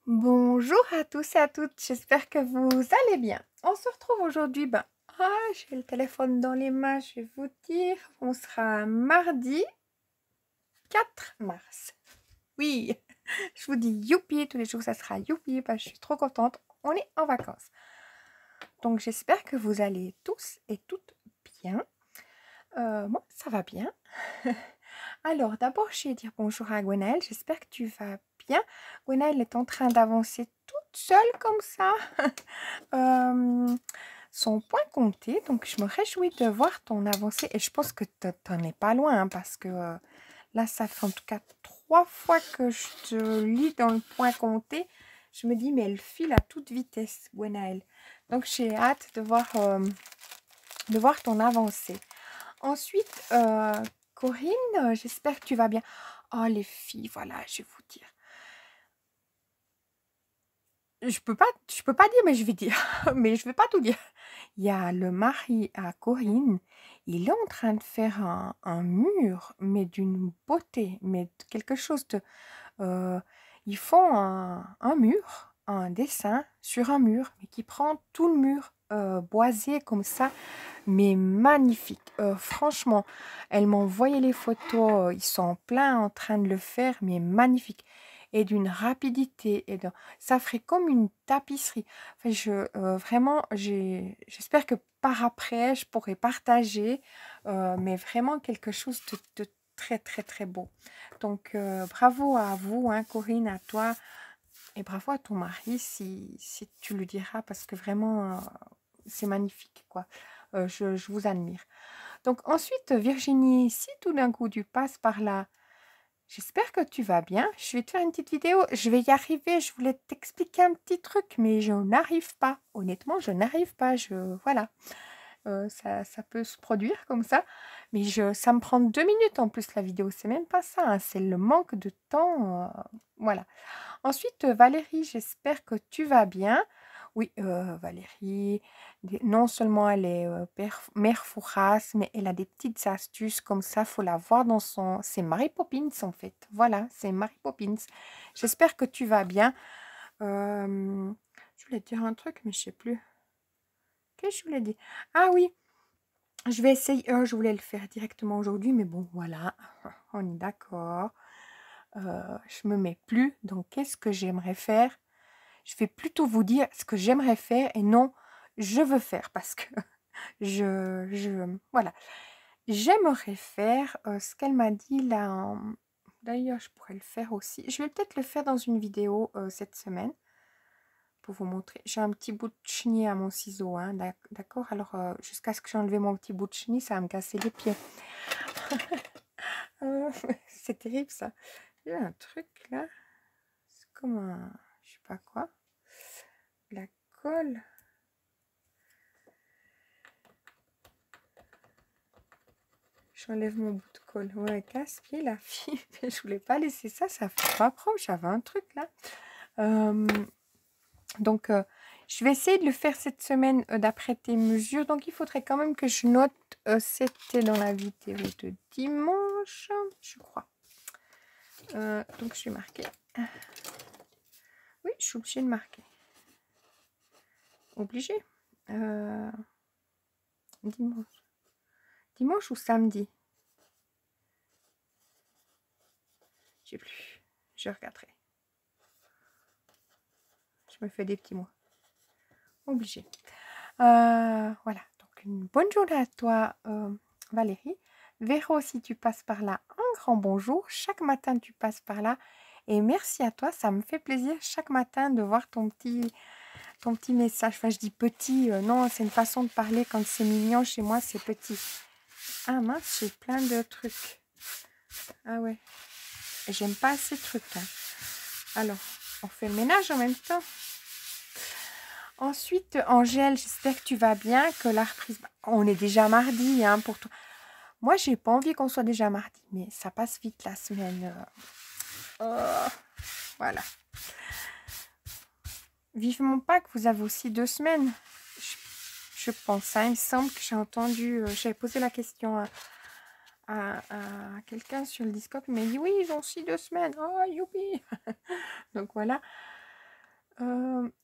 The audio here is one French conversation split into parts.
Bonjour à tous et à toutes, j'espère que vous allez bien. On se retrouve aujourd'hui, j'ai le téléphone dans les mains, je vais vous dire, on sera mardi 4 mars. Oui, je vous dis youpi, tous les jours ça sera youpi, je suis trop contente, on est en vacances. Donc j'espère que vous allez tous et toutes bien. Moi, ça va bien. Alors, d'abord, je vais dire bonjour à Gwenaëlle. J'espère que tu vas bien. Gwenaëlle est en train d'avancer toute seule comme ça. Son point compté. Donc, je me réjouis de voir ton avancée. Et je pense que t'en es pas loin, hein, parce que là, ça fait en tout cas 3 fois que je te lis dans le point compté. Je me dis, mais elle file à toute vitesse, Gwenaëlle. Donc, j'ai hâte de voir ton avancée. Ensuite, Corinne, j'espère que tu vas bien. Oh, les filles, voilà, je vais vous dire. Je peux pas dire, mais je vais dire. Mais je vais pas tout dire. Il y a le mari à Corinne. Il est en train de faire un mur, mais d'une beauté, mais quelque chose de... ils font un mur, un dessin sur un mur, mais qui prend tout le mur boisé comme ça, mais magnifique. Franchement, elle m'a envoyé les photos, ils sont plein en train de le faire, mais magnifique. Et d'une rapidité, ça ferait comme une tapisserie. Enfin, vraiment, j'espère que par après, je pourrai partager, mais vraiment quelque chose de très, très, très beau. Donc, bravo à vous, hein, Corinne, à toi, et bravo à ton mari, si tu le diras, parce que vraiment, c'est magnifique, quoi. Je vous admire. Donc ensuite, Virginie, si tout d'un coup tu passes par là, j'espère que tu vas bien. Je vais te faire une petite vidéo. Je vais y arriver. Je voulais t'expliquer un petit truc, mais je n'arrive pas. Honnêtement, je n'arrive pas. Voilà. Ça peut se produire comme ça. Mais ça me prend 2 minutes en plus la vidéo. C'est même pas ça, hein. C'est le manque de temps. Voilà. Ensuite, Valérie, j'espère que tu vas bien. Oui, Valérie, non seulement elle est mère Fouras, mais elle a des petites astuces comme ça. Faut la voir dans son... C'est Mary Poppins en fait. Voilà, c'est Mary Poppins. J'espère que tu vas bien. Je voulais te dire un truc, mais je sais plus. Qu'est-ce que je voulais dire? Ah oui, je vais essayer. Je voulais le faire directement aujourd'hui, mais bon, voilà. On est d'accord. Je me mets plus. Donc, qu'est-ce que j'aimerais faire? Je vais plutôt vous dire ce que j'aimerais faire et non je veux faire parce que voilà. J'aimerais faire ce qu'elle m'a dit là. D'ailleurs, je pourrais le faire aussi. Je vais peut-être le faire dans une vidéo cette semaine pour vous montrer. J'ai un petit bout de chenille à mon ciseau, hein, d'accord? Alors, jusqu'à ce que j'ai enlevé mon petit bout de chenille, ça va me casser les pieds. C'est terrible ça. Il y a un truc là. C'est comme un... Je sais pas quoi. La colle. J'enlève mon bout de colle. Ouais, casse-pied la fille. Je voulais pas laisser ça, ça fait pas propre. J'avais un truc là. Donc, je vais essayer de le faire cette semaine d'après tes mesures. Donc, il faudrait quand même que je note. C'était dans la vidéo de dimanche, je crois. Donc, je vais marquer. Oui, je suis obligée de marquer. Obligée. Dimanche. Dimanche ou samedi? Je sais plus. Je regarderai. Je me fais des petits mots. Obligée. Voilà. Donc, une bonne journée à toi, Valérie. Véro, si tu passes par là, un grand bonjour. Chaque matin, tu passes par là. Et merci à toi. Ça me fait plaisir chaque matin de voir ton petit message. Enfin, je dis petit. Non, c'est une façon de parler. Quand c'est mignon, chez moi, c'est petit. Ah mince, j'ai plein de trucs. Ah ouais. J'aime pas ces trucs-là. Alors, on fait le ménage en même temps. Ensuite, Angèle, j'espère que tu vas bien, que la reprise... On est déjà mardi, hein, pour toi. Moi, j'ai pas envie qu'on soit déjà mardi, mais ça passe vite la semaine. Voilà. Vivement pas que vous avez aussi 2 semaines. Je pense, hein, il me semble que j'ai entendu... J'avais posé la question à quelqu'un sur le Discord, mais il m'a dit oui, ils ont aussi 2 semaines. Oh, youpi. Donc voilà.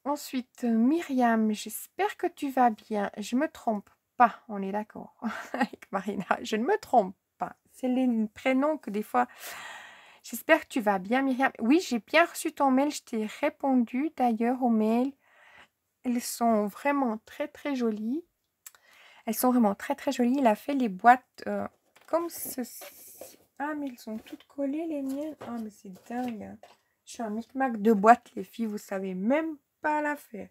Ensuite, Myriam, j'espère que tu vas bien. Je me trompe pas, on est d'accord avec Marina. Je ne me trompe pas. C'est les prénoms que des fois... J'espère que tu vas bien, Myriam. Oui, j'ai bien reçu ton mail. Je t'ai répondu d'ailleurs au mail. Elles sont vraiment très, très jolies. Elles sont vraiment très, très jolies. Il a fait les boîtes comme ceci. Ah, mais elles sont toutes collées, les miennes. Ah, mais c'est dingue. Je suis un micmac de boîtes, les filles. Vous savez même pas la faire.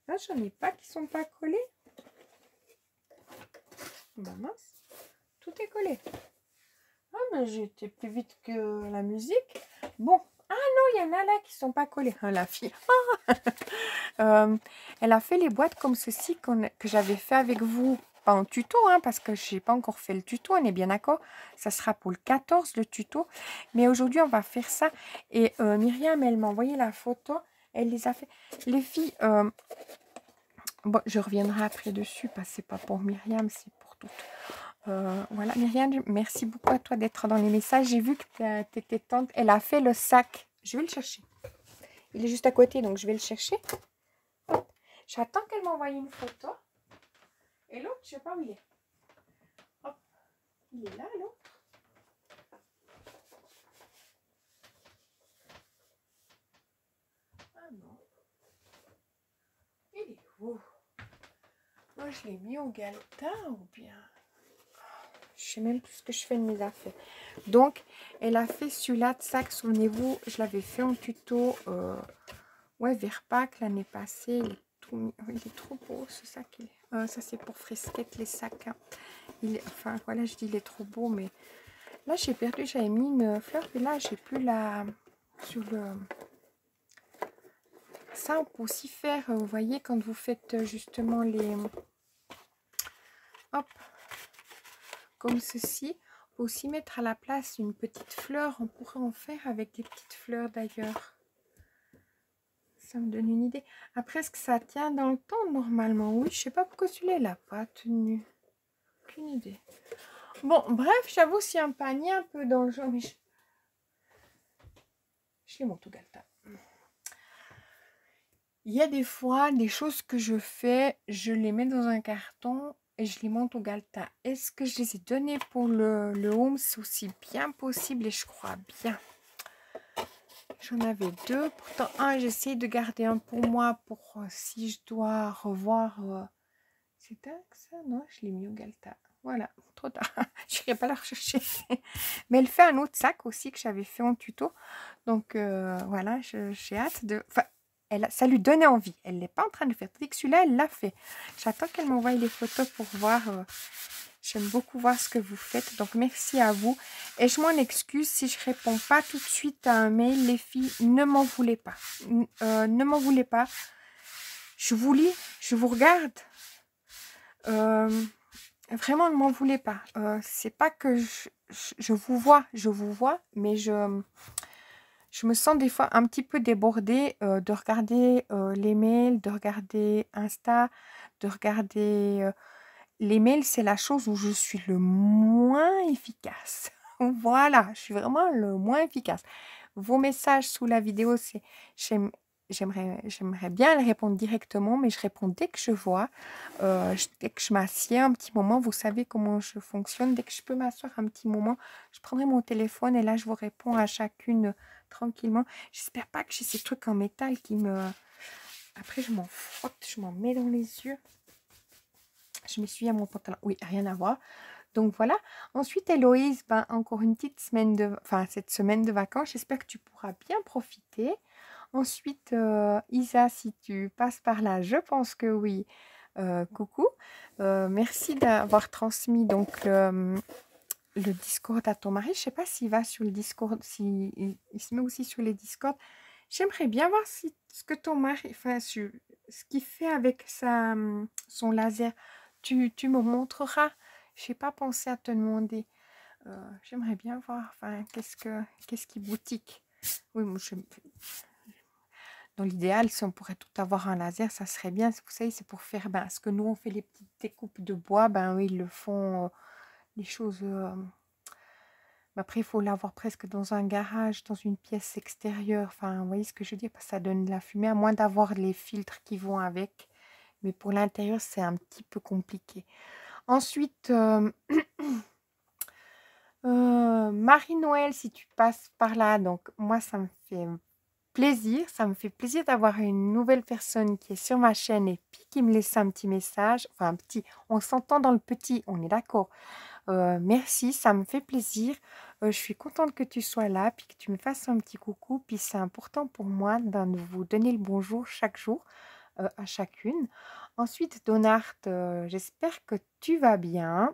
Là, j'en ai pas qui sont pas collés. Bah mince, tout est collé. Ah, mais j'étais plus vite que la musique. Bon, ah non, il y en a là qui sont pas collés. Ah, la fille. Elle a fait les boîtes comme ceci que j'avais fait avec vous. Pas en tuto, hein, parce que je n'ai pas encore fait le tuto, on est bien d'accord. Ça sera pour le 14, le tuto. Mais aujourd'hui, on va faire ça. Et Myriam, elle m'a envoyé la photo. Elle les a fait. Les filles, bon, je reviendrai après dessus, parce que c'est pas pour Myriam, c'est pour toutes. Voilà, Myriam, merci beaucoup à toi d'être dans les messages. J'ai vu que tu étais tante. Elle a fait le sac. Je vais le chercher. Il est juste à côté, donc je vais le chercher. Hop. J'attends qu'elle m'envoie une photo. Et l'autre, je ne sais pas où il est. Hop. Il est là, l'autre. Ah non. Il est où? Moi, je l'ai mis au galetas ou bien... Je sais même plus ce que je fais de mes affaires. Donc, elle a fait celui-là de sac. Souvenez-vous, je l'avais fait en tuto. Ouais, vers Pâques l'année passée. Il est trop beau ce sac. Ça, c'est pour fresquette les sacs. Hein. Enfin, voilà, je dis il est trop beau, mais là, j'ai perdu. J'avais mis une fleur, et là, j'ai plus la... Sur le... Ça, on peut aussi faire, vous voyez, quand vous faites justement les... Hop, comme ceci. On peut aussi mettre à la place une petite fleur. On pourrait en faire avec des petites fleurs d'ailleurs. Ça me donne une idée. Après, est-ce que ça tient dans le temps normalement? Oui, je sais pas pourquoi celui-là n'a pas tenu. Aucune idée. Bon, bref, j'avoue, c'est un panier un peu dans le genre, mais je les monte au Galta. Il y a des fois, des choses que je fais, je les mets dans un carton et je les monte au Galta. Est-ce que je les ai donnés pour le home? C'est aussi bien possible et je crois bien. J'en avais deux. Pourtant, un, j'essaie de garder un pour moi pour si je dois revoir. C'est dingue ça? Non, je l'ai mis au Galta. Voilà, trop tard. Je n'irai pas la rechercher. Mais elle fait un autre sac aussi que j'avais fait en tuto. Donc voilà, j'ai hâte de... Enfin, ça lui donnait envie. Elle n'est pas en train de faire. Tandis que celui-là, elle l'a fait. J'attends qu'elle m'envoie les photos pour voir. J'aime beaucoup voir ce que vous faites. Donc merci à vous. Et je m'en excuse si je ne réponds pas tout de suite à un mail. Les filles, ne m'en voulez pas. Ne m'en voulez pas. Je vous lis, je vous regarde. Vraiment, ne m'en voulez pas. C'est pas que je vous vois, mais je me sens des fois un petit peu débordée de regarder les mails, de regarder Insta, de regarder les mails. C'est la chose où je suis le moins efficace. Voilà, je suis vraiment le moins efficace. Vos messages sous la vidéo, c'est j'aimerais bien les répondre directement, mais je réponds dès que je vois, dès que je m'assieds un petit moment. Vous savez comment je fonctionne. Dès que je peux m'asseoir un petit moment, je prendrai mon téléphone et là, je vous réponds à chacune tranquillement. J'espère pas que j'ai ces trucs en métal qui me... Après, je m'en frotte, je m'en mets dans les yeux. Je m'essuie à mon pantalon. Oui, rien à voir. Donc voilà. Ensuite, Héloïse, ben, encore une petite semaine de... Enfin, cette semaine de vacances. J'espère que tu pourras bien profiter. Ensuite, Isa, si tu passes par là, je pense que oui. Coucou. Merci d'avoir transmis donc le Discord à ton mari. Je ne sais pas s'il va sur le Discord, s'il se met aussi sur les Discord. J'aimerais bien voir ce que ton mari, enfin, ce qu'il fait avec son laser. Tu me montreras. Je n'ai pas pensé à te demander. J'aimerais bien voir, enfin, qu'est-ce qui boutique. Oui, moi, dans l'idéal, si on pourrait tout avoir un laser, ça serait bien. Vous savez, c'est pour faire, ben, ce que nous, on fait les petites découpes de bois, ben, eux, ils le font, les choses, Après, il faut l'avoir presque dans un garage, dans une pièce extérieure. Enfin, vous voyez ce que je veux dire? Parce que ça donne de la fumée, à moins d'avoir les filtres qui vont avec. Mais pour l'intérieur, c'est un petit peu compliqué. Ensuite, Marie-Noël, si tu passes par là, donc moi, ça me fait plaisir. Ça me fait plaisir d'avoir une nouvelle personne qui est sur ma chaîne et puis qui me laisse un petit message. Enfin, un petit, on s'entend dans le petit, on est d'accord. Merci, ça me fait plaisir. Je suis contente que tu sois là, puis que tu me fasses un petit coucou. Puis c'est important pour moi de vous donner le bonjour chaque jour à chacune. Ensuite, Donard, j'espère que tu vas bien.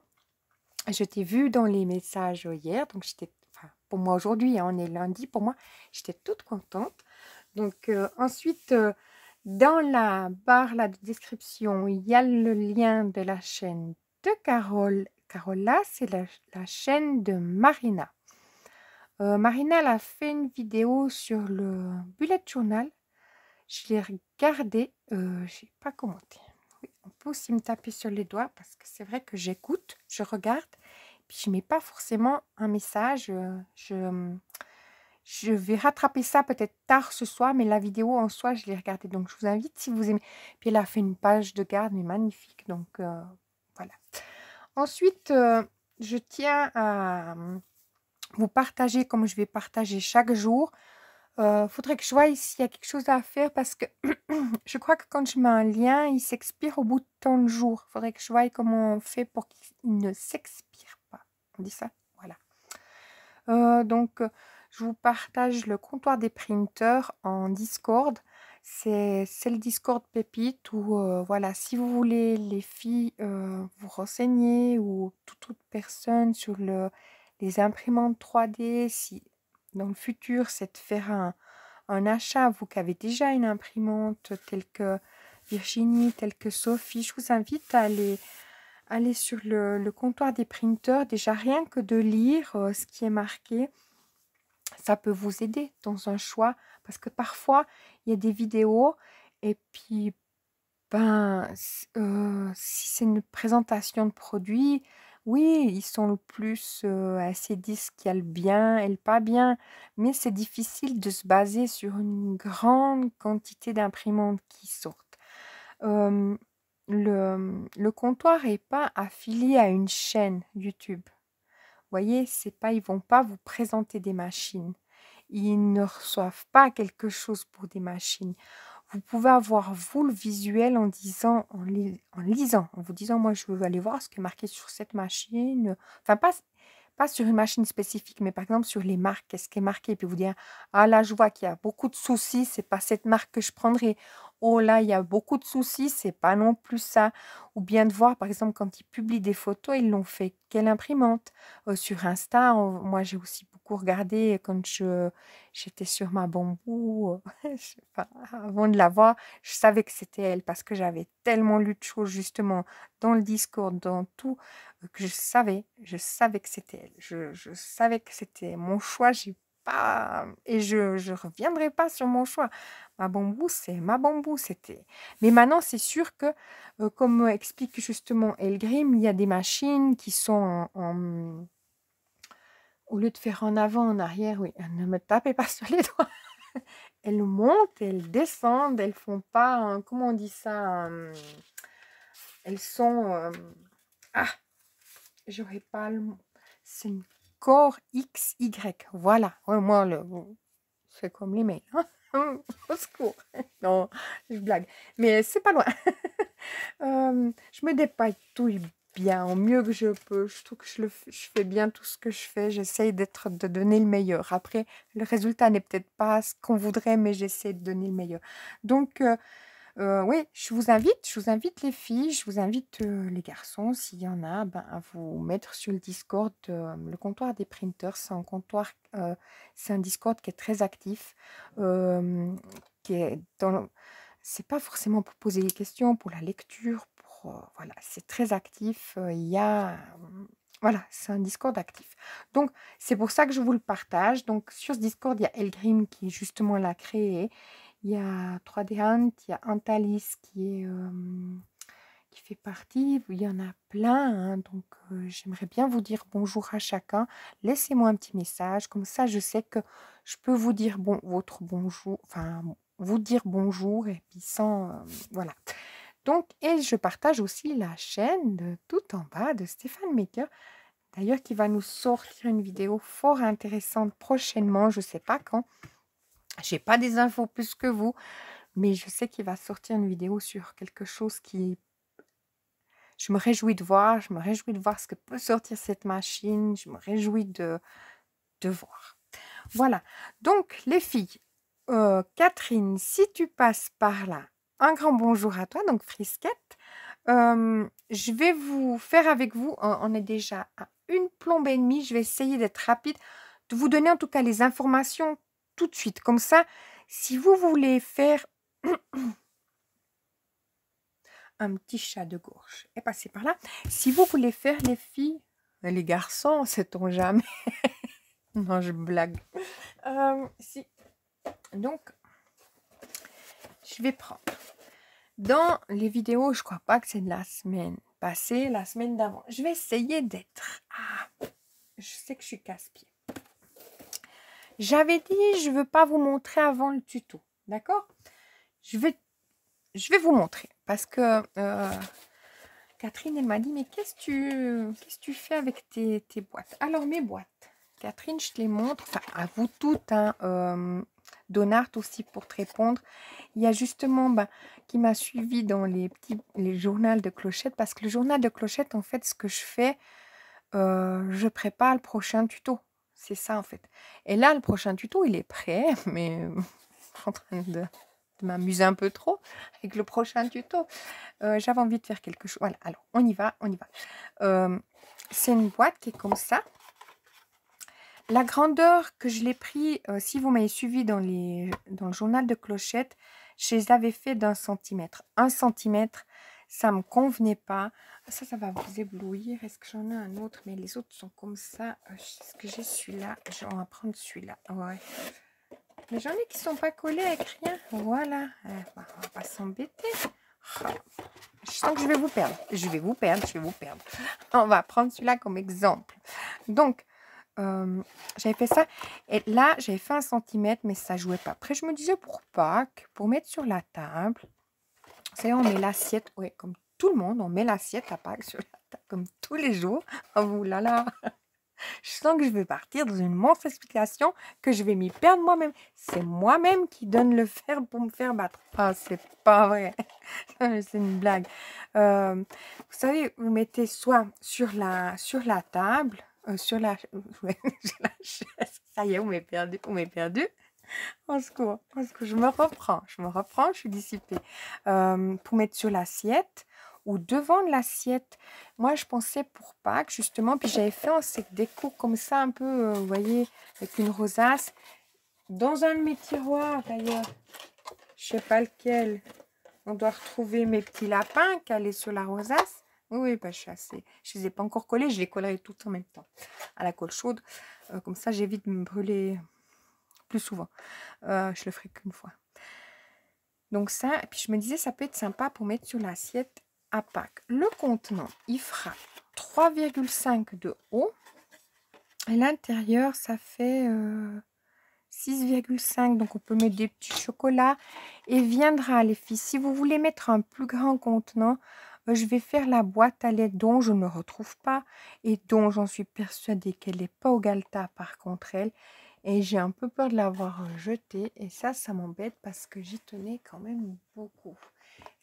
Je t'ai vu dans les messages hier, donc j'étais, enfin, pour moi aujourd'hui, hein, on est lundi, pour moi, j'étais toute contente. Donc ensuite, dans la barre là, de description, il y a le lien de la chaîne de Carole. Carola, c'est la chaîne de Marina. Marina, elle a fait une vidéo sur le bullet journal. Je l'ai regardé, je n'ai pas commenté. Oui, on peut aussi me taper sur les doigts parce que c'est vrai que j'écoute, je regarde, puis je ne mets pas forcément un message. Je vais rattraper ça peut-être tard ce soir, mais la vidéo en soi, je l'ai regardée. Donc, je vous invite si vous aimez. Puis, elle a fait une page de garde, mais magnifique. Donc, voilà. Ensuite, je tiens à vous partager, comme je vais partager chaque jour. Faudrait que je voie s'il y a quelque chose à faire parce que je crois que quand je mets un lien, il s'expire au bout de tant de jours. Faudrait que je voie comment on fait pour qu'il ne s'expire pas. On dit ça? Voilà. Donc, je vous partage le comptoir des printers en Discord. C'est le Discord Pépite où, voilà, si vous voulez, les filles, vous renseigner ou toute autre personne sur les imprimantes 3D, si dans le futur, c'est de faire un achat, vous qui avez déjà une imprimante telle que Virginie, telle que Sophie, je vous invite à aller sur le comptoir des printers. Déjà, rien que de lire ce qui est marqué, ça peut vous aider dans un choix. Parce que parfois, il y a des vidéos et puis, ben, si c'est une présentation de produit, oui, ils sont le plus assez disent qu'il y a le bien et le pas bien. Mais c'est difficile de se baser sur une grande quantité d'imprimantes qui sortent. Euh, le comptoir n'est pas affilié à une chaîne YouTube. Vous voyez, c'est pas, ils vont pas vous présenter des machines. Ils ne reçoivent pas quelque chose pour des machines. Vous pouvez avoir, vous, le visuel en disant, en lisant, en vous disant, moi, je veux aller voir ce qui est marqué sur cette machine. Enfin, pas sur une machine spécifique, mais par exemple sur les marques, qu'est-ce qui est marqué, et puis vous dire, ah là, je vois qu'il y a beaucoup de soucis, c'est pas cette marque que je prendrai. Oh là, il y a beaucoup de soucis, c'est pas non plus ça. Ou bien de voir, par exemple, quand ils publient des photos, ils l'ont fait quelle imprimante. Sur Insta, moi, j'ai aussi beaucoup regardé quand j'étais sur ma bambou. Enfin, avant de la voir, je savais que c'était elle parce que j'avais tellement lu de choses justement dans le Discord, dans tout, que je savais que c'était elle. Je savais que c'était mon choix. J'ai pas et je reviendrai pas sur mon choix. Ma bambou, c'est ma bambou, c'était. Mais maintenant, c'est sûr que, comme explique justement Elgrim, il y a des machines qui sont au lieu de faire en avant, en arrière, oui, ne me tapez pas sur les doigts. Elles montent, elles descendent, elles font pas, comment on dit ça, elles sont, ah, j'aurais pas le mot. C'est une Core XY. Voilà. Ouais, moi, c'est comme les mails. Hein. Au secours. Non, je blague. Mais c'est pas loin. Je me dépatouille bien, au mieux que je peux. Je trouve que je fais bien tout ce que je fais. J'essaye de donner le meilleur. Après, le résultat n'est peut-être pas ce qu'on voudrait, mais j'essaie de donner le meilleur. Donc, oui, je vous invite les filles, je vous invite les garçons, s'il y en a, ben, à vous mettre sur le Discord, le comptoir des printers. C'est un Discord qui est très actif, qui est c'est pas forcément pour poser des questions, pour la lecture, voilà, c'est très actif. Il y a, voilà, c'est un Discord actif. Donc, c'est pour ça que je vous le partage. Donc, sur ce Discord, il y a Elgrim qui justement l'a créé. Il y a 3D Hunt, il y a Antalis qui qui fait partie. Il y en a plein, hein, donc j'aimerais bien vous dire bonjour à chacun. Laissez-moi un petit message, comme ça je sais que je peux vous dire votre bonjour, enfin vous dire bonjour et puis sans voilà. Donc et je partage aussi la chaîne de tout en bas de Stéphane Maker. D'ailleurs, qui va nous sortir une vidéo fort intéressante prochainement. Je ne sais pas quand. J'ai pas des infos plus que vous, mais je sais qu'il va sortir une vidéo sur quelque chose qui... Je me réjouis de voir. Je me réjouis de voir ce que peut sortir cette machine. Je me réjouis de voir. Voilà. Donc, les filles, Catherine, si tu passes par là, un grand bonjour à toi. Donc, Frisquette. Je vais vous faire avec vous, on est déjà à une plombe et demie, je vais essayer d'être rapide, de vous donner en tout cas les informations tout de suite. Comme ça, si vous voulez faire un petit chat de gorge est passé par là, si vous voulez faire les filles, les garçons, sait-on jamais. Non, je blague. Si. Donc, je vais prendre. Dans les vidéos, je crois pas que c'est de la semaine passée, la semaine d'avant. Je vais essayer d'être... Ah, je sais que je suis casse-pied. J'avais dit, je ne veux pas vous montrer avant le tuto. D'accord? Je vais vous montrer. Parce que Catherine, elle m'a dit, mais qu'est-ce que tu fais avec tes boîtes? Alors, mes boîtes, Catherine, je te les montre. Enfin, à vous toutes, hein, Donart aussi pour te répondre. Il y a justement qui m'a suivi dans les journaux de Clochette, parce que le journal de Clochette, en fait, ce que je fais, je prépare le prochain tuto. C'est ça, en fait. Et là, le prochain tuto, il est prêt, mais je suis en train de m'amuser un peu trop avec le prochain tuto. J'avais envie de faire quelque chose. Voilà, alors, on y va. C'est une boîte qui est comme ça. La grandeur que je l'ai pris, si vous m'avez suivi dans le journal de Clochette, je les avais fait d'1 centimètre. 1 centimètre, ça ne me convenait pas. Ça va vous éblouir. Est-ce que j'en ai un autre? Mais les autres sont comme ça. Est-ce que j'ai celui-là? On va prendre celui-là. Ouais. Mais j'en ai qui ne sont pas collés avec rien. Voilà. On va pas s'embêter. Je sens que je vais vous perdre. Je vais vous perdre. On va prendre celui-là comme exemple. Donc, j'avais fait ça et là j'avais fait 1 centimètre mais ça jouait pas. Après je me disais pour Pâques, pour mettre sur la table, vous savez, on met l'assiette, ouais, comme tout le monde, on met l'assiette à Pâques sur la table comme tous les jours. Oh là là, je sens que je vais partir dans une monstre explication, que je vais m'y perdre moi-même. C'est moi-même qui donne le fer pour me faire battre. Ah, c'est pas vrai. C'est une blague. Vous savez, vous mettez soit sur la table, sur la chaise. Ça y est, on m'est perdu. Au secours, je me reprends, je suis dissipée. Pour mettre sur l'assiette ou devant l'assiette. Moi, je pensais pour Pâques, justement, puis j'avais fait un set déco comme ça, un peu, vous voyez, avec une rosace. Dans un de mes tiroirs, d'ailleurs, je sais pas lequel, on doit retrouver mes petits lapins calés sur la rosace. Oui, je suis assez... Je les ai pas encore collés, je les collerai toutes en même temps. À la colle chaude, comme ça, j'évite de me brûler plus souvent. Je le ferai qu'une fois. Donc ça, et puis je me disais, ça peut être sympa pour mettre sur l'assiette à Pâques. Le contenant, il fera 3,5 de haut. Et l'intérieur, ça fait 6,5. Donc on peut mettre des petits chocolats. Et viendra, les filles, si vous voulez mettre un plus grand contenant, je vais faire la boîte à lait dont je ne retrouve pas. Et dont j'en suis persuadée qu'elle n'est pas au Galta par contre elle. Et j'ai un peu peur de l'avoir jetée. Et ça m'embête parce que j'y tenais quand même beaucoup.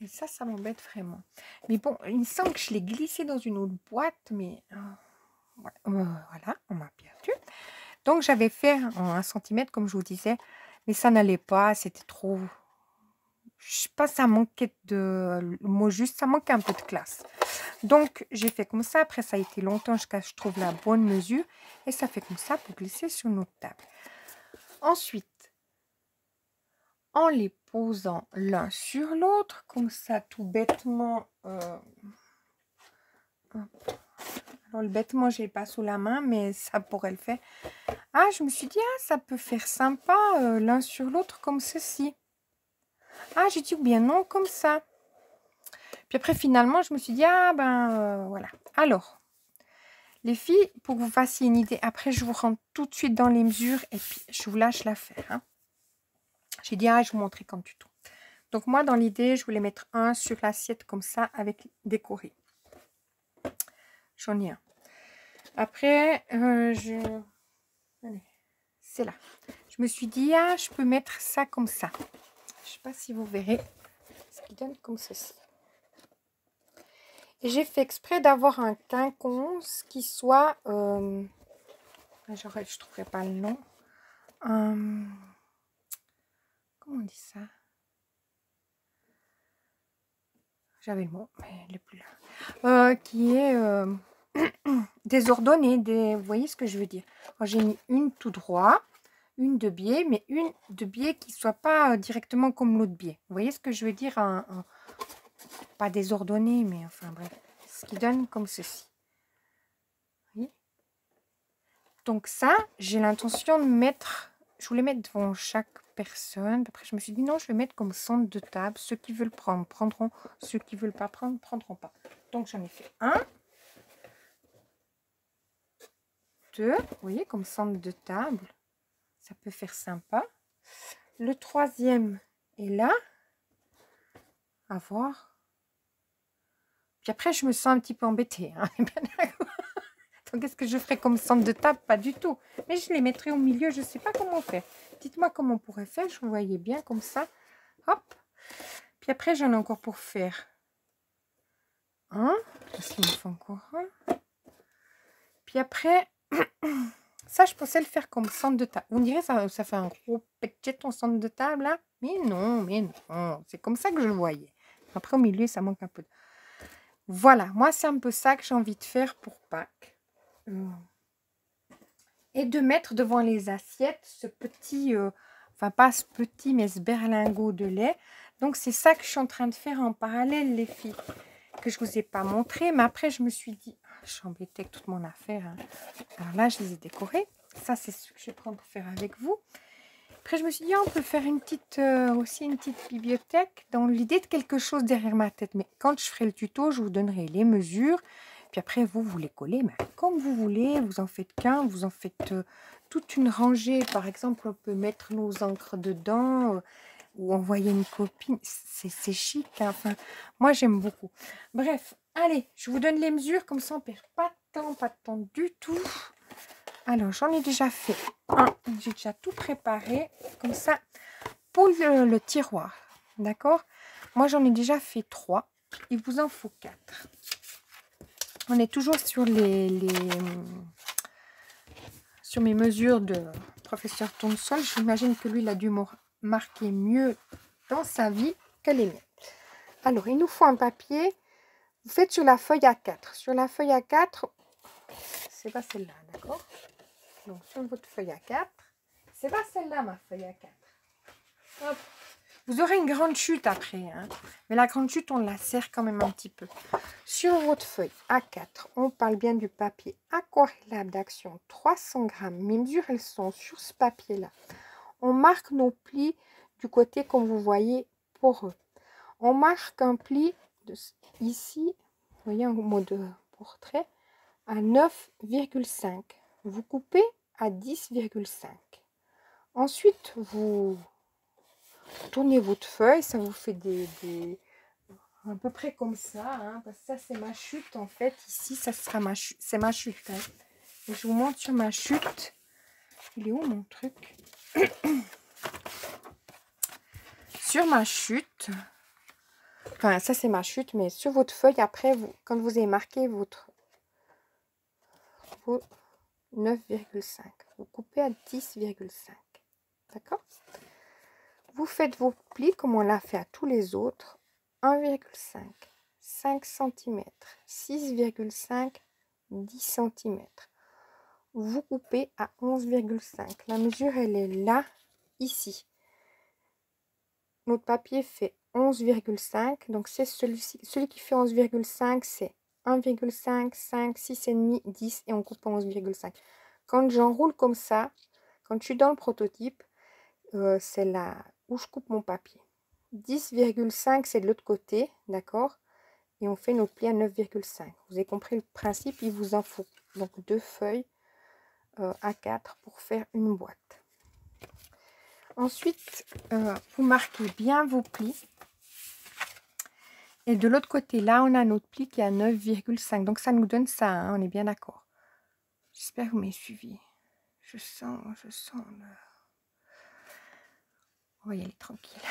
Et ça m'embête vraiment. Mais bon, il me semble que je l'ai glissé dans une autre boîte. Mais voilà, on m'a perdu. Donc, j'avais fait en 1 centimètre, comme je vous disais. Mais ça n'allait pas. C'était trop... Je sais pas, ça manquait de... Le mot juste, ça manquait un peu de classe. Donc, j'ai fait comme ça. Après, ça a été longtemps jusqu'à ce que je trouve la bonne mesure. Et ça fait comme ça pour glisser sur notre table. Ensuite, en les posant l'un sur l'autre, comme ça, tout bêtement. Alors, le bêtement, je n'ai pas sous la main, mais ça pourrait le faire. Ah, je me suis dit, ça peut faire sympa l'un sur l'autre comme ceci. Ah, j'ai dit bien non, comme ça. Puis après, finalement, je me suis dit, ah ben voilà. Alors, les filles, pour que vous fassiez une idée, après, je vous rentre tout de suite dans les mesures et puis je vous lâche l'affaire. Hein. J'ai dit, ah, je vous montrer comme tuto. Donc moi, dans l'idée, je voulais mettre un sur l'assiette comme ça, avec décoré. J'en ai un. Après, c'est là. Je me suis dit, ah, je peux mettre ça comme ça. Je ne sais pas si vous verrez ce qui donne comme ceci. Et j'ai fait exprès d'avoir un quinconce qui soit... je ne trouverai pas le nom. Comment on dit ça? J'avais le mot, mais il n'est plus là. Qui est désordonné. Vous voyez ce que je veux dire? J'ai mis une tout droit, une de biais, mais une de biais qui ne soit pas directement comme l'autre biais. Vous voyez ce que je veux dire? Pas désordonné, mais enfin bref. Ce qui donne comme ceci. Oui. Donc ça, j'ai l'intention de mettre... Je voulais mettre devant chaque personne. Après, je me suis dit non, je vais mettre comme centre de table. Ceux qui veulent prendre, prendront. Ceux qui ne veulent pas prendre, prendront pas. Donc, j'en ai fait un. 2. Vous voyez, comme centre de table. Ça peut faire sympa. Le troisième est là. À voir. Puis après, je me sens un petit peu embêtée. Hein. Donc, qu'est-ce que je ferai comme centre de table? Pas du tout. Mais je les mettrai au milieu. Je ne sais pas comment faire. Dites-moi comment on pourrait faire. Je vous voyais bien comme ça. Hop. Puis après, j'en ai encore pour faire un. Qu'est-ce qu'il me faut encore un? Puis après, ça, je pensais le faire comme centre de table. Vous me direz, ça fait un gros petit ton centre de table, là. Mais non. C'est comme ça que je le voyais. Après, au milieu, ça manque un peu. Voilà. Moi, c'est un peu ça que j'ai envie de faire pour Pâques. Et de mettre devant les assiettes ce petit, enfin pas ce petit, mais ce berlingot de lait. Donc c'est ça que je suis en train de faire en parallèle, les filles, que je ne vous ai pas montré. Mais après, je me suis dit, je suis embêtée avec toute mon affaire. Hein. Alors là, je les ai décorés. Ça, c'est ce que je vais prendre pour faire avec vous. Après, je me suis dit, on peut faire une petite, aussi une petite bibliothèque dans l'idée de quelque chose derrière ma tête. Mais quand je ferai le tuto, je vous donnerai les mesures. Puis après, vous les collez, mais comme vous voulez, vous en faites qu'un, vous en faites toute une rangée. Par exemple, on peut mettre nos encres dedans ou envoyer une copine. C'est chic, hein. Enfin, moi, j'aime beaucoup. Bref, allez, je vous donne les mesures, comme ça, on ne perd pas de temps du tout. Alors, j'en ai déjà fait un. J'ai déjà tout préparé, comme ça, pour le tiroir. D'accord? Moi, j'en ai déjà fait 3. Il vous en faut 4. On est toujours sur sur mes mesures de professeur Tournesol. J'imagine que lui, il a dû marquer mieux dans sa vie que les miennes. Alors, il nous faut un papier. Vous faites sur la feuille A4. Sur la feuille A4, c'est pas celle-là, d'accord? Donc, sur votre feuille A4, c'est pas celle-là, ma feuille A4. Hop. Vous aurez une grande chute après, hein. Mais la grande chute, on la serre quand même un petit peu. Sur votre feuille A4, on parle bien du papier aquarellable d'action 300 grammes. Mes mesures, elles sont sur ce papier-là. On marque nos plis du côté, comme vous voyez, poreux. On marque un pli ici, vous voyez, en mode portrait, à 9,5. Vous coupez à 10,5. Ensuite, vous tournez votre feuille, ça vous fait à peu près comme ça, hein, parce que ça c'est ma chute en fait. Ici, ça sera ma chute, c'est ma chute. Hein. Et je vous montre sur ma chute. Il est où mon truc? Sur ma chute, enfin ça c'est ma chute, mais sur votre feuille après, quand vous avez marqué votre 9,5, vous coupez à 10,5. D'accord? Vous faites vos plis comme on l'a fait à tous les autres. 1,5, 5 cm, 6,5, 10 cm. Vous coupez à 11,5. La mesure, elle est là, ici. Notre papier fait 11,5. Donc, c'est celui qui fait 11,5, c'est 1,5, 5, 6,5, 10 et on coupe à 11,5. Quand j'enroule comme ça, quand je suis dans le prototype, c'est là où je coupe mon papier. 10,5 c'est de l'autre côté, d'accord? et on fait notre pli à 9,5. Vous avez compris le principe, il vous en faut donc 2 feuilles A4 pour faire une boîte. Ensuite, vous marquez bien vos plis. Et de l'autre côté, là, on a notre pli qui est à 9,5. Donc, ça nous donne ça, hein, on est bien d'accord. J'espère que vous m'avez suivi. Je sens le... On va y aller tranquille.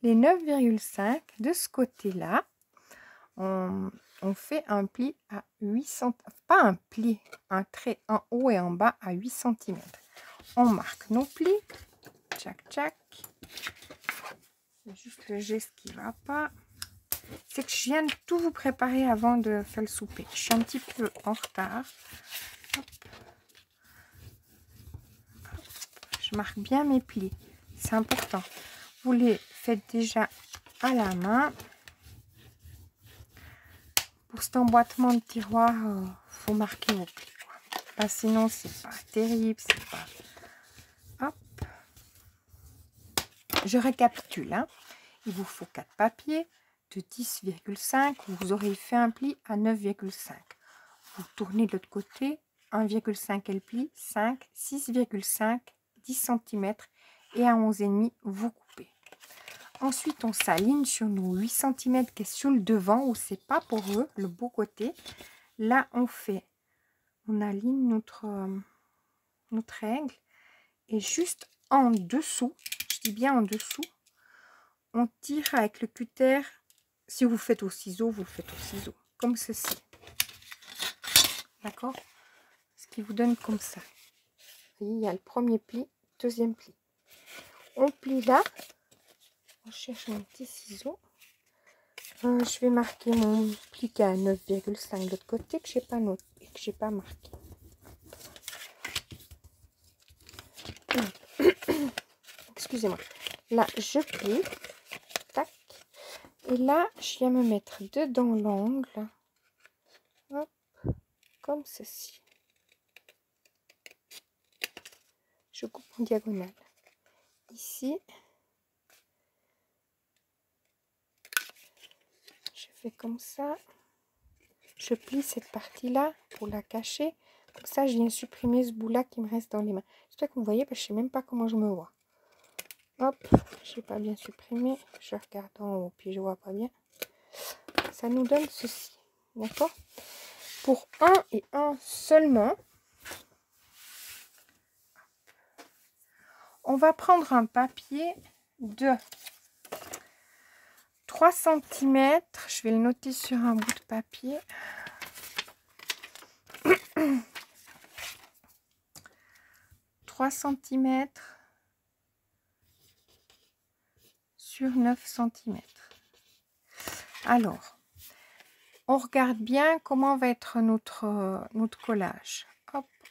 Les 9,5, de ce côté-là, on fait un pli à 8 cm. Pas un pli, un trait en haut et en bas à 8 cm. On marque nos plis. Tchac, tchac. C'est juste le geste qui va pas. C'est que je viens de tout vous préparer avant de faire le souper. Je suis un petit peu en retard. Hop. Hop. Je marque bien mes plis. C'est important. Vous les faites déjà à la main. Pour cet emboîtement de tiroir, faut marquer vos plis. Bah, sinon, c'est pas terrible. C'est pas... Hop. Je récapitule. Hein. Il vous faut 4 papiers de 10,5. Vous aurez fait un pli à 9,5. Vous tournez de l'autre côté. 1,5 est le pli. 5, 6,5, 10 cm. Et à 11,5, vous coupez. Ensuite, on s'aligne sur nos 8 cm qui est sur le devant où c'est pas pour eux, le beau côté. Là, on aligne notre règle. Et juste en dessous, je dis bien en dessous, on tire avec le cutter. Si vous faites au ciseau, vous faites au ciseau. Comme ceci. D'accord? Ce qui vous donne comme ça. Vous voyez, il y a le premier pli, deuxième pli. On plie là. On cherche mon petit ciseau. Je vais marquer mon pli qui est à 9,5 de l'autre côté que j'ai pas noté et que j'ai pas marqué. Excusez-moi. Là, je plie. Tac. Et là, je viens me mettre dedans l'angle. Hop. Comme ceci. Je coupe en diagonale. Ici. Je fais comme ça. Je plie cette partie-là pour la cacher. Comme ça, je viens supprimer ce bout-là qui me reste dans les mains. J'espère que vous voyez, parce que je ne sais même pas comment je me vois. Hop, je n'ai pas bien supprimé. Je regarde en haut, puis je ne vois pas bien. Ça nous donne ceci. D'accord? Pour un et un seulement, on va prendre un papier de 3 cm. Je vais le noter sur un bout de papier. 3 cm sur 9 cm. Alors, on regarde bien comment va être notre collage. Hop, hop.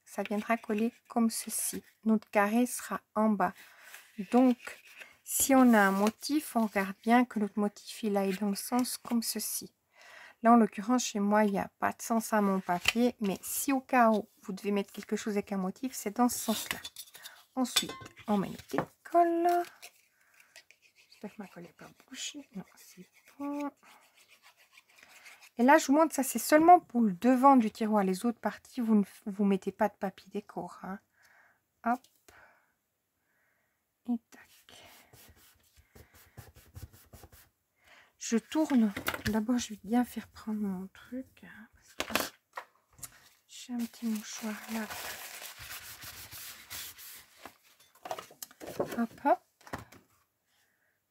Ça viendra coller comme ceci. Notre carré sera en bas. Donc, si on a un motif, on regarde bien que notre motif il aille dans le sens comme ceci. Là, en l'occurrence, chez moi, il n'y a pas de sens à mon papier. Mais si au cas où vous devez mettre quelque chose avec un motif, c'est dans ce sens-là. Ensuite, on met notre école. J'espère que ma colle n'est pas bouchée. Non, c'est bon. Et là, je vous montre, ça c'est seulement pour le devant du tiroir. Les autres parties, vous ne vous mettez pas de papier décor. Hein. Hop. Et tac. Je tourne. D'abord, je vais bien faire prendre mon truc. Hein, parce que j'ai un petit mouchoir là. Hop, hop.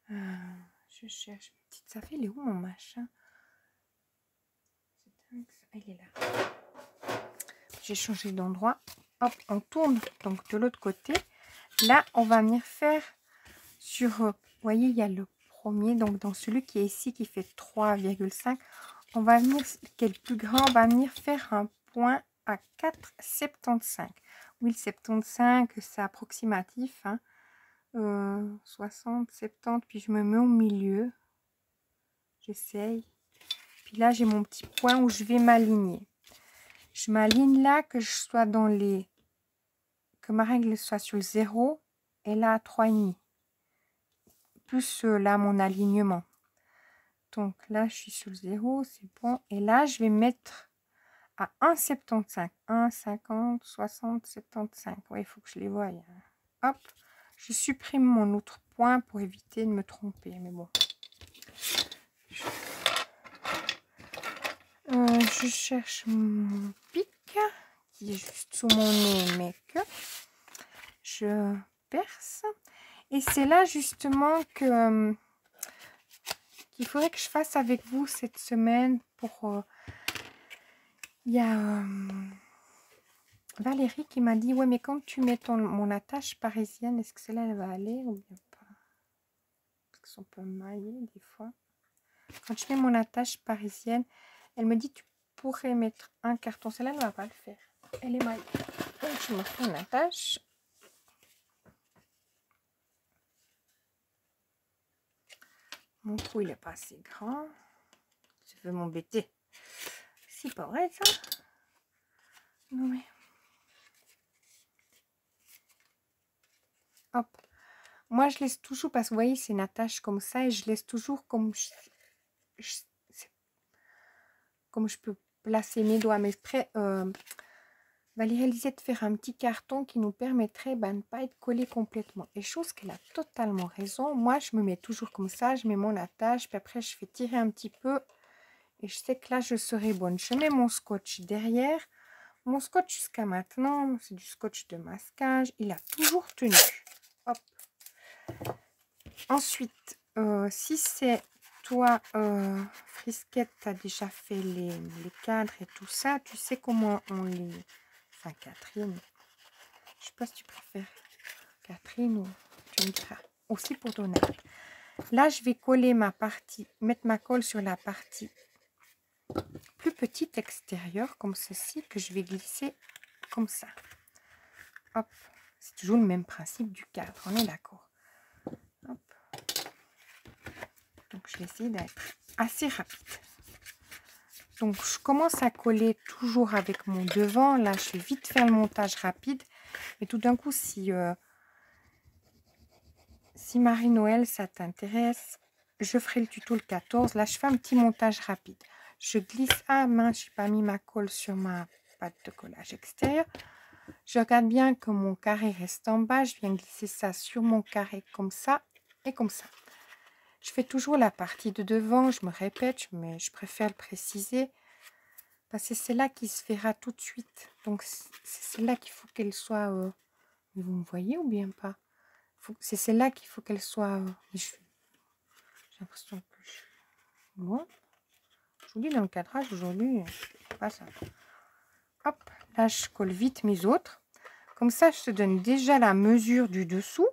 Je cherche une petite. Ça fait, il est où mon machin? Il est là. J'ai changé d'endroit. Hop, on tourne donc de l'autre côté. Là, on va venir faire sur... vous voyez, il y a le premier. Donc, dans celui qui est ici, qui fait 3,5. On va venir, qui est le plus grand, on va venir faire un point à 4,75. Oui, le 75, c'est approximatif. Hein. 60, 70, puis je me mets au milieu. J'essaye. Puis là, j'ai mon petit point où je vais m'aligner. Je m'aligne là, que je sois dans les... Que ma règle soit sur le 0 et là à 3,5. Plus là, mon alignement. Donc là, je suis sur le 0, c'est bon. Et là, je vais mettre à 1,75. 1,50, 60, 75. Ouais, il faut que je les voie. Hop, je supprime mon autre point pour éviter de me tromper. Mais bon. Je cherche mon pic qui est juste sous mon nez, mais que je perce. Et c'est là justement que qu'il faudrait que je fasse avec vous cette semaine pour... Il y a Valérie qui m'a dit, ouais, mais quand tu mets mon attache parisienne, est-ce que celle-là, elle va aller ou bien pas? Parce qu'on peut mailler des fois. Quand je mets mon attache parisienne, elle me dit, tu pourrais mettre un carton. Celle-là, elle ne va pas le faire. Elle est maillée. Donc, je me fais une attache. Mon trou, il n'est pas assez grand. Je veux m'embêter. C'est pas vrai, ça? Non, mais... Hop. Moi, je laisse toujours, parce que vous voyez, c'est une attache comme ça, et je laisse toujours comme je peux placer mes doigts. Mais après, Valérie disait de faire un petit carton qui nous permettrait de ne pas être collé complètement. Et chose qu'elle a totalement raison. Moi, je me mets toujours comme ça, je mets mon attache, puis après, je fais tirer un petit peu. Et je sais que là, je serai bonne. Je mets mon scotch derrière. Mon scotch jusqu'à maintenant, c'est du scotch de masquage. Il a toujours tenu. Hop. Ensuite, si c'est toi, Frisquette, tu as déjà fait les cadres et tout ça, tu sais comment on les... Enfin, Catherine, je sais pas si tu préfères Catherine ou tu me diras. Aussi pour Donald. Là, je vais coller ma partie, mettre ma colle sur la partie plus petite extérieure, comme ceci, que je vais glisser comme ça. Hop, c'est toujours le même principe du cadre, on est d'accord. Hop. Donc, je vais essayer d'être assez rapide. Donc, je commence à coller toujours avec mon devant. Là, je vais vite faire le montage rapide. Et tout d'un coup, si Marie-Noël, ça t'intéresse, je ferai le tuto le 14. Là, je fais un petit montage rapide. Je glisse à main. Je n'ai pas mis ma colle sur ma pâte de collage extérieur. Je regarde bien que mon carré reste en bas. Je viens glisser ça sur mon carré comme ça et comme ça. Je fais toujours la partie de devant. Je me répète, mais je préfère le préciser. Parce que c'est celle-là qui se verra tout de suite. Donc, c'est celle-là qu'il faut qu'elle soit... vous me voyez ou bien pas? C'est celle-là qu'il faut qu'elle soit... j'ai l'impression que je suis loin. Je vous dis, dans le cadrage, aujourd'hui, c'est pas ça. Hop, là, je colle vite mes autres. Comme ça, je te donne déjà la mesure du dessous.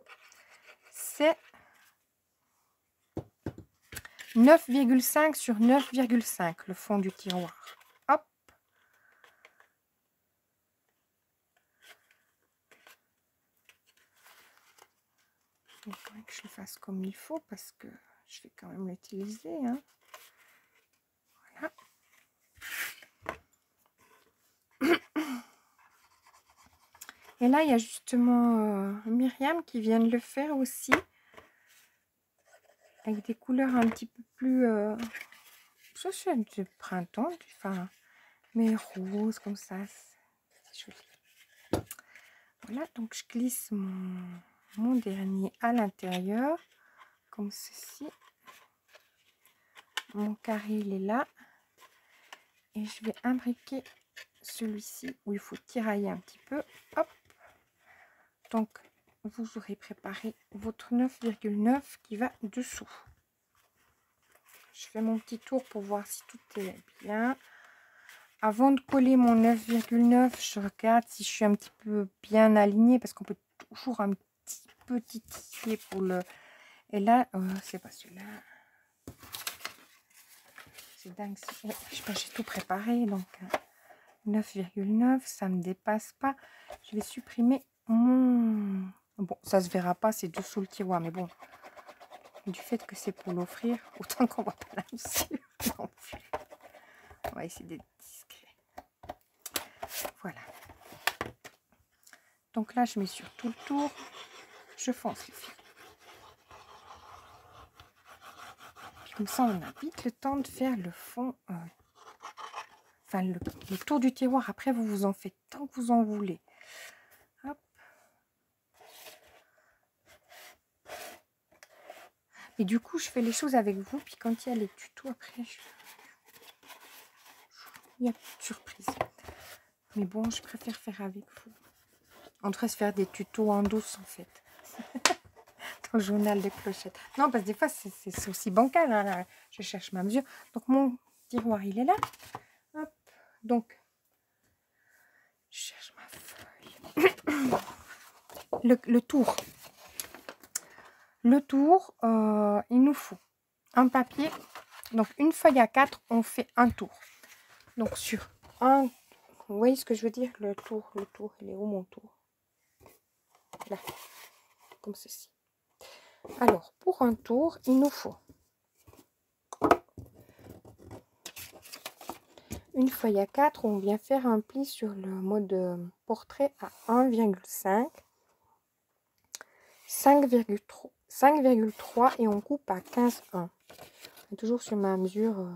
C'est 9,5 sur 9,5, le fond du tiroir. Hop. Il faudrait que je le fasse comme il faut parce que je vais quand même l'utiliser. Hein. Voilà. Et là, il y a justement Myriam qui vient de le faire aussi. Avec des couleurs un petit peu plus... ça, c'est du printemps. Enfin, mais rose comme ça. C'est joli. Voilà, donc je glisse mon dernier à l'intérieur. Comme ceci. Mon carré, il est là. Et je vais imbriquer celui-ci où il faut tirailler un petit peu. Hop. Donc, vous aurez préparé votre 9,9 qui va dessous. Je fais mon petit tour pour voir si tout est bien. Avant de coller mon 9,9, je regarde si je suis un petit peu bien alignée parce qu'on peut toujours un petit peu titiller pour le... Et là, c'est pas celui-là. C'est dingue. Ouais, je sais pas, j'ai tout préparé. Donc, 9,9, ça ne me dépasse pas. Je vais supprimer mon... Bon, ça se verra pas, c'est dessous le tiroir, mais bon. Du fait que c'est pour l'offrir, autant qu'on va pas là-dessus. On va essayer d'être discret. Voilà. Donc là, je mets sur tout le tour. Je fonce les fils. Comme ça, on a vite le temps de faire le fond, enfin le tour du tiroir. Après, vous vous en faites tant que vous en voulez. Hop. Et du coup, je fais les choses avec vous. Puis quand il y a les tutos, après, il y a plus de surprise. Mais bon, je préfère faire avec vous. On devrait se faire des tutos en douce, en fait. Dans le journal de Clochette. Non, parce que des fois, c'est aussi bancal. Hein, là. Je cherche ma mesure. Donc, mon tiroir, il est là. Hop. Donc, je cherche ma feuille. Le tour. Le tour, il nous faut un papier. Donc, une feuille à 4, on fait un tour. Donc, sur un... Vous voyez ce que je veux dire? Le tour, il est où mon tour? Là, comme ceci. Alors, pour un tour, il nous faut une feuille à 4. On vient faire un pli sur le mode portrait à 1,5, 5,3 et on coupe à 15,1. Toujours sur ma mesure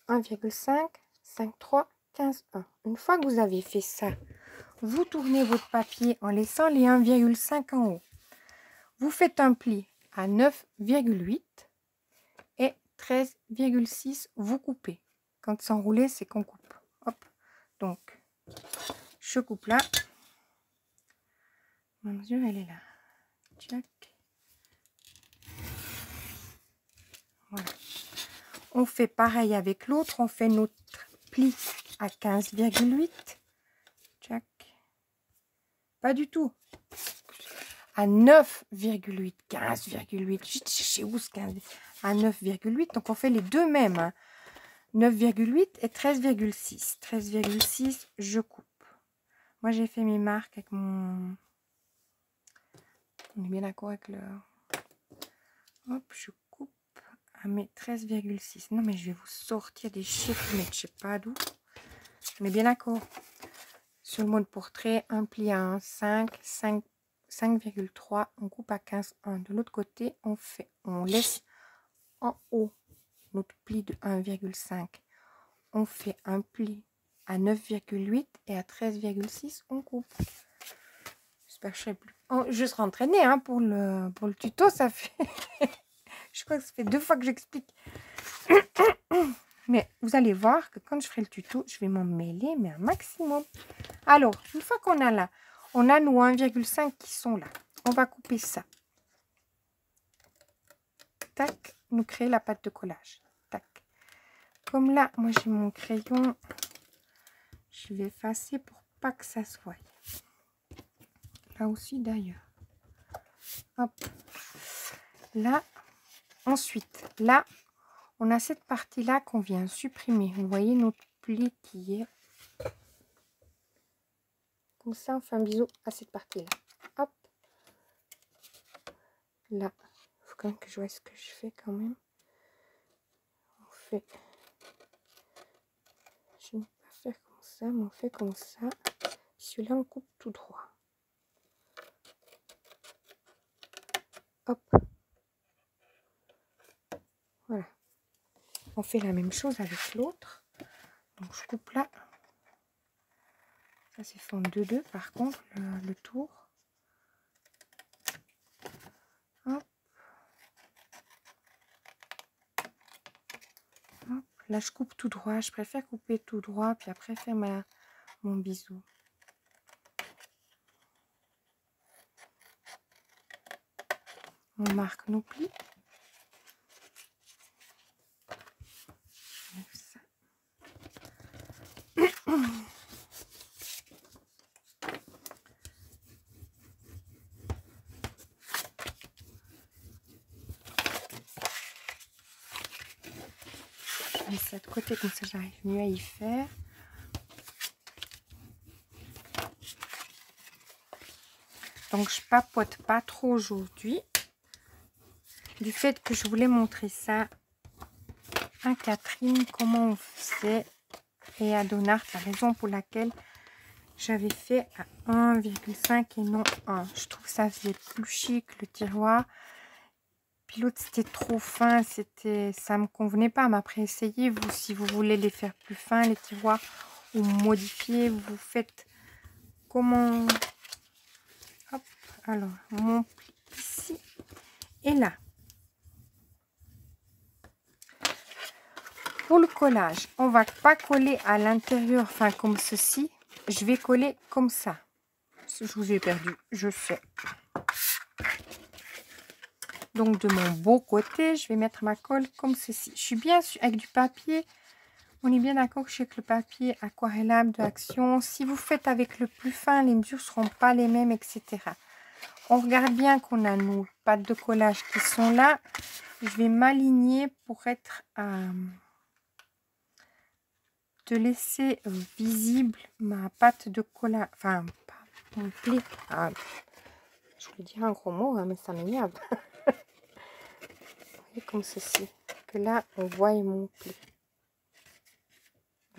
1,5, 5,3, 15,1. Une fois que vous avez fait ça, vous tournez votre papier en laissant les 1,5 en haut. Vous faites un pli à 9,8 et 13,6, vous coupez. Quand c'est enroulé, c'est qu'on coupe. Hop. Donc, je coupe là. Ma mesure, elle est là. Tchac. Voilà. On fait pareil avec l'autre. On fait notre pli à 15,8. Tchac. Pas du tout. À 9,8. 15,8. Chez où ce 15? À 9,8. Donc, on fait les deux mêmes. Hein. 9,8 et 13,6. 13,6, je coupe. Moi, j'ai fait mes marques avec mon... On est bien d'accord avec le... Hop, je coupe à mes 13,6. Non, mais je vais vous sortir des chiffres, mais je ne sais pas d'où. On est bien d'accord. Sur le mode portrait, un pli à 1,5, 5,3. On coupe à 15,1. De l'autre côté, on laisse en haut notre pli de 1,5. On fait un pli à 9,8 et à 13,6, on coupe. J'espère que je serai plus... Oh, je serai entraînée hein, pour le tuto. Ça fait... je crois que ça fait 2 fois que j'explique. Mais vous allez voir que quand je ferai le tuto, je vais m'en mêler, mais un maximum. Alors, une fois qu'on a là, on a nos 1,5 qui sont là. On va couper ça. Tac, nous créer la pâte de collage. Tac. Comme là, moi j'ai mon crayon, je vais effacer pour pas que ça se voie. Là aussi d'ailleurs. Hop. Là, ensuite, là, on a cette partie-là qu'on vient supprimer. Vous voyez notre pli qui est comme ça. On fait un bisou à cette partie-là. Hop. Là, il faut quand même que je vois ce que je fais quand même. On fait... Je ne vais pas faire comme ça, mais on fait comme ça. Celui-là, on coupe tout droit. Hop. Voilà. On fait la même chose avec l'autre. Donc, je coupe là. Ça, c'est fait en 2-2. Par contre, le tour. Hop. Hop. Là, je coupe tout droit. Je préfère couper tout droit, puis après faire mon bisou. On marque nos plis. Ça. Je mets ça de côté, comme ça j'arrive mieux à y faire. Donc je papote pas trop aujourd'hui. Du fait que je voulais montrer ça à Catherine, comment on faisait, et à Donard, la raison pour laquelle j'avais fait à 1,5 et non 1. Je trouve que ça faisait plus chic le tiroir. Puis l'autre, c'était trop fin, ça me convenait pas. Mais après, essayez, vous, si vous voulez les faire plus fins, les tiroirs, ou modifier, vous faites comment... Hop, alors, mon pli ici et là. Pour le collage, on va pas coller à l'intérieur, enfin comme ceci. Je vais coller comme ça. Je vous ai perdu, je sais. Donc de mon beau côté, je vais mettre ma colle comme ceci. Je suis bien avec du papier. On est bien d'accord que je suis avec le papier aquarellable de Action. Si vous faites avec le plus fin, les mesures ne seront pas les mêmes, etc. On regarde bien qu'on a nos pattes de collage qui sont là. Je vais m'aligner pour être de laisser visible ma pâte de collage, enfin pas mon pli. Ah, je voulais dire un gros mot, hein, mais ça m'énerve. Vous voyez comme ceci, que là on voit mon pli. Vous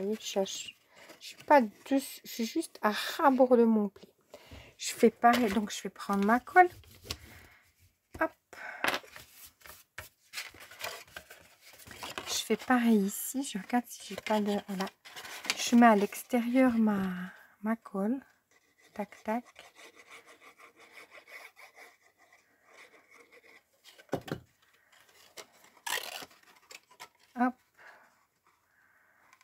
voyez, je suis pas dessus, je suis juste à ras-bord de mon pli. Je fais pareil, donc je vais prendre ma colle. Hop. Je fais pareil ici, je regarde si j'ai pas de... Voilà. Je mets à l'extérieur ma colle. Tac, tac. Hop.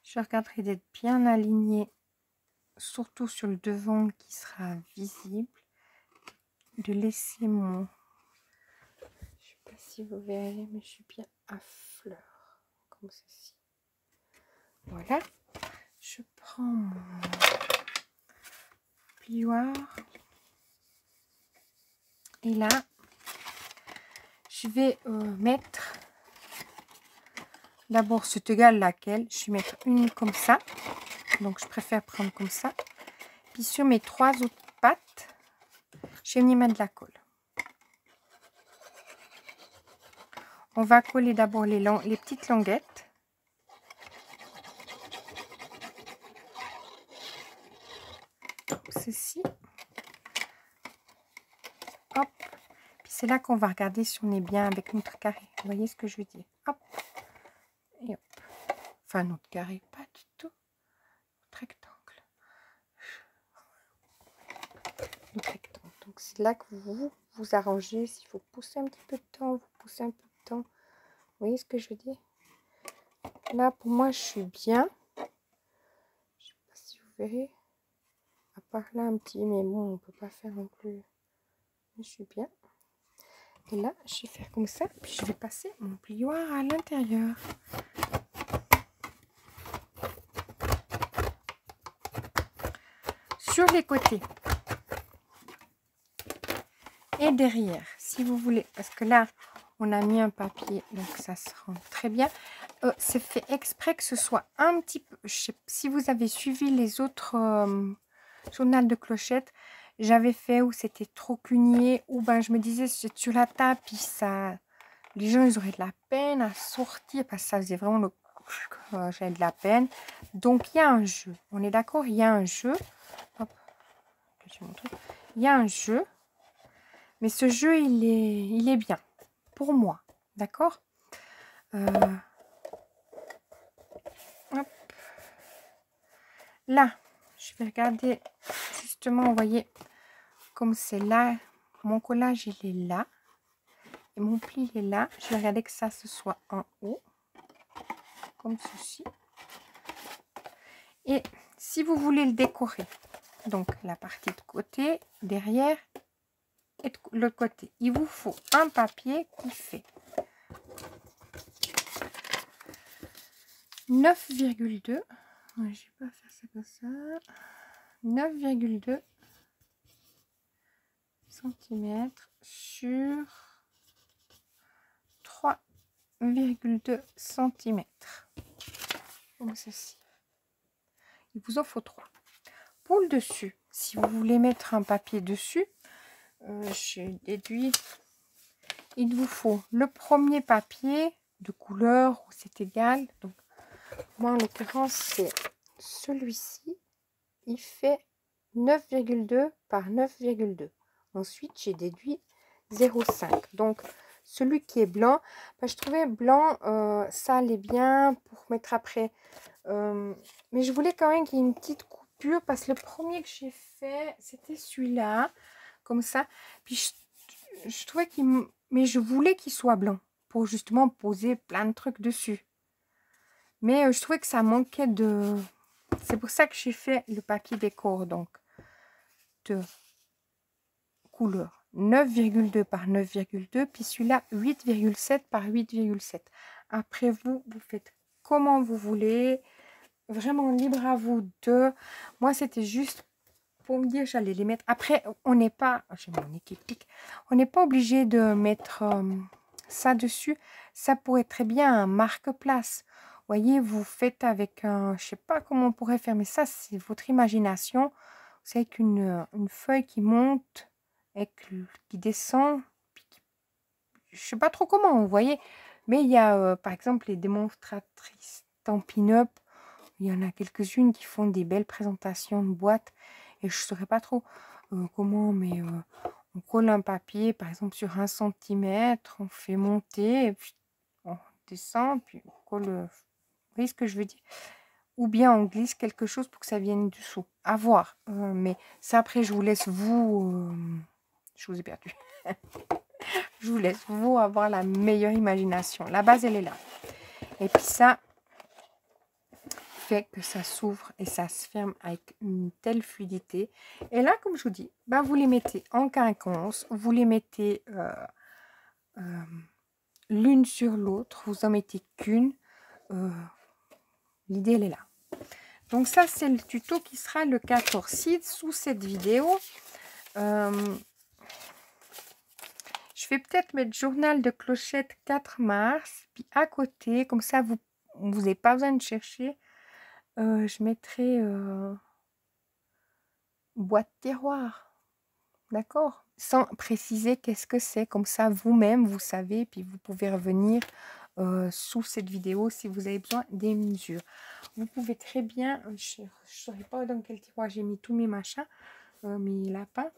Je regarderai d'être bien aligné, surtout sur le devant qui sera visible. De laisser mon... Je sais pas si vous verrez, mais je suis bien à fleur. Comme ceci. Voilà. Je prends mon plioir. Et là, je vais mettre d'abord cette égale laquelle. Je vais mettre une comme ça. Donc, je préfère prendre comme ça. Puis sur mes 3 autres pattes, je vais venir mettre de la colle. On va coller d'abord les petites languettes. Ceci. Hop. Puis c'est là qu'on va regarder si on est bien avec notre carré. Vous voyez ce que je veux dire? Hop. Et hop. Enfin, notre carré, pas du tout. Notre rectangle. Notre rectangle. Donc c'est là que vous arrangez. S'il faut pousser un petit peu de temps, vous poussez un peu de temps. Vous voyez ce que je veux dire? Là, pour moi, je suis bien. Je sais pas si vous verrez. À part là un petit, mais bon, on peut pas faire non plus. Je suis bien. Et là, je vais faire comme ça. Puis je vais passer mon plioir à l'intérieur. Sur les côtés. Et derrière, si vous voulez. Parce que là, on a mis un papier. Donc ça se rend très bien. C'est fait exprès que ce soit un petit peu... Je sais, si vous avez suivi les autres journaux de clochette, j'avais fait où c'était trop cugné, ou ben je me disais c'est sur la table, puis ça, les gens ils auraient de la peine à sortir parce que ça faisait vraiment le j'avais de la peine. Donc il y a un jeu, on est d'accord, il y a un jeu. Hop, il y a un jeu, mais ce jeu il est bien pour moi, d'accord. Hop. Là, je vais regarder justement, vous voyez, comme c'est là, mon collage il est là et mon pli il est là. Je vais regarder que ça ce soit en haut, comme ceci. Et si vous voulez le décorer, donc la partie de côté, derrière et de l'autre côté, il vous faut un papier qui fait 9,2. Je vais pas faire ça comme ça. 9,2 cm sur 3,2 cm. Comme ceci. Il vous en faut 3. Pour le dessus, si vous voulez mettre un papier dessus, j'ai déduit, il vous faut le premier papier de couleur où c'est égal. Donc, moi en l'occurrence, c'est celui-ci. Il fait 9,2 par 9,2. Ensuite, j'ai déduit 0,5. Donc, celui qui est blanc. Ben, je trouvais blanc, ça allait bien pour mettre après. Mais je voulais quand même qu'il y ait une petite coupure parce que le premier que j'ai fait, c'était celui-là, comme ça. Puis je trouvais mais je voulais qu'il soit blanc pour justement poser plein de trucs dessus. Mais je trouvais que ça manquait de... C'est pour ça que j'ai fait le papier décor, donc de couleur 9,2 par 9,2, puis celui-là 8,7 par 8,7. Après vous faites comment vous voulez, vraiment libre à vous de... Moi, c'était juste pour me dire, j'allais les mettre. Après, on n'est pas... J'ai mon équipe, on n'est pas obligé de mettre ça dessus. Ça pourrait très bien un marque-place. Voyez, vous faites avec un... Je sais pas comment on pourrait faire, mais ça, c'est votre imagination. C'est avec une feuille qui monte et qui descend. Je sais pas trop comment, vous voyez. Mais il y a, par exemple, les démonstratrices Stampin' Up. Il y en a quelques-unes qui font des belles présentations de boîtes. Et je ne saurais pas trop comment, mais on colle un papier, par exemple, sur 1 centimètre. On fait monter, et puis on descend, puis on colle... vous voyez ce que je veux dire? Ou bien on glisse quelque chose pour que ça vienne dessous. À voir. Mais ça, après, je vous laisse vous... je vous ai perdu. Je vous laisse vous avoir la meilleure imagination. La base, elle est là. Et puis ça fait que ça s'ouvre et ça se ferme avec une telle fluidité. Et là, comme je vous dis, ben, vous les mettez en quinconce. Vous les mettez l'une sur l'autre. Vous en mettez qu'une. L'idée, elle est là. Donc ça, c'est le tuto qui sera le 14. Si sous cette vidéo, je vais peut-être mettre journal de clochette 4 mars. Puis à côté, comme ça, vous n'avez pas besoin de chercher. Je mettrai boîte tiroir. D'accord? Sans préciser qu'est-ce que c'est. Comme ça, vous-même, vous savez. Puis vous pouvez revenir sous cette vidéo si vous avez besoin des mesures. Vous pouvez très bien, je ne saurais pas dans quel tiroir j'ai mis tous mes machins, mes lapins.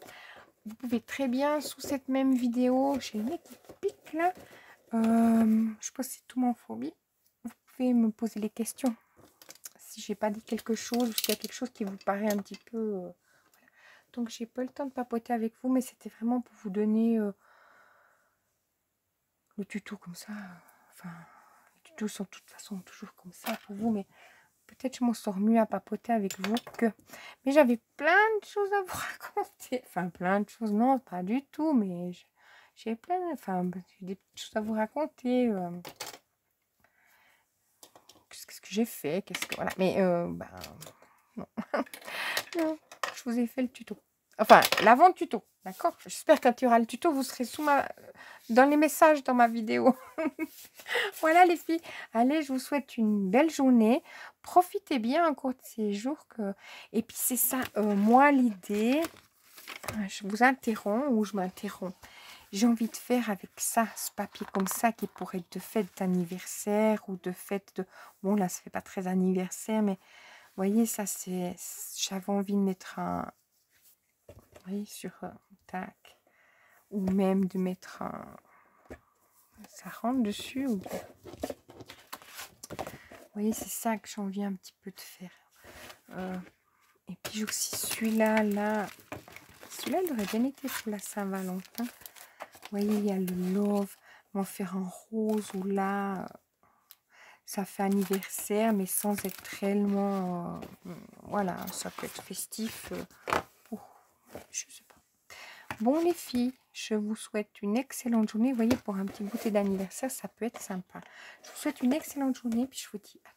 Vous pouvez très bien, sous cette même vidéo, j'ai le nez qui pique là. Je pense que c'est tout mon phobie. Vous pouvez me poser les questions. Si j'ai pas dit quelque chose, ou s'il y a quelque chose qui vous paraît un petit peu... voilà. Donc, j'ai pas le temps de papoter avec vous, mais c'était vraiment pour vous donner le tuto comme ça. Enfin, les tutos sont de toute façon toujours comme ça pour vous, mais peut-être je m'en sors mieux à papoter avec vous que... Mais j'avais plein de choses à vous raconter. Enfin, plein de choses, non, pas du tout, mais j'ai plein... Enfin, j'ai des petites choses à vous raconter. Qu'est-ce que j'ai fait? Qu'est-ce que... Voilà, mais ben... Non. Non, je vous ai fait le tuto. Enfin, l'avant-tuto, d'accord? J'espère que quand il y aura le tuto, vous serez dans les messages dans ma vidéo. Voilà les filles. Allez, je vous souhaite une belle journée. Profitez bien encore de ces jours. Et puis c'est ça, moi l'idée, je vous interromps ou je m'interromps. J'ai envie de faire avec ça, ce papier comme ça, qui pourrait être de fête d'anniversaire ou de fête de... Bon, là, ça fait pas très anniversaire, mais vous voyez, ça, c'est... J'avais envie de mettre un... Vous voyez, sur... tac. Ou même de mettre un... Ça rentre dessus ou bien... Vous voyez, c'est ça que j'ai envie un petit peu de faire. Et puis j'ai aussi celui-là, là. Celui-là, il aurait bien été pour la Saint-Valentin. Vous voyez, il y a le love. On va faire en rose ou là, ça fait anniversaire, mais sans être réellement... voilà, ça peut être festif. Je sais pas. Bon, les filles, je vous souhaite une excellente journée. Vous voyez, pour un petit goûter d'anniversaire, ça peut être sympa. Je vous souhaite une excellente journée, puis je vous dis à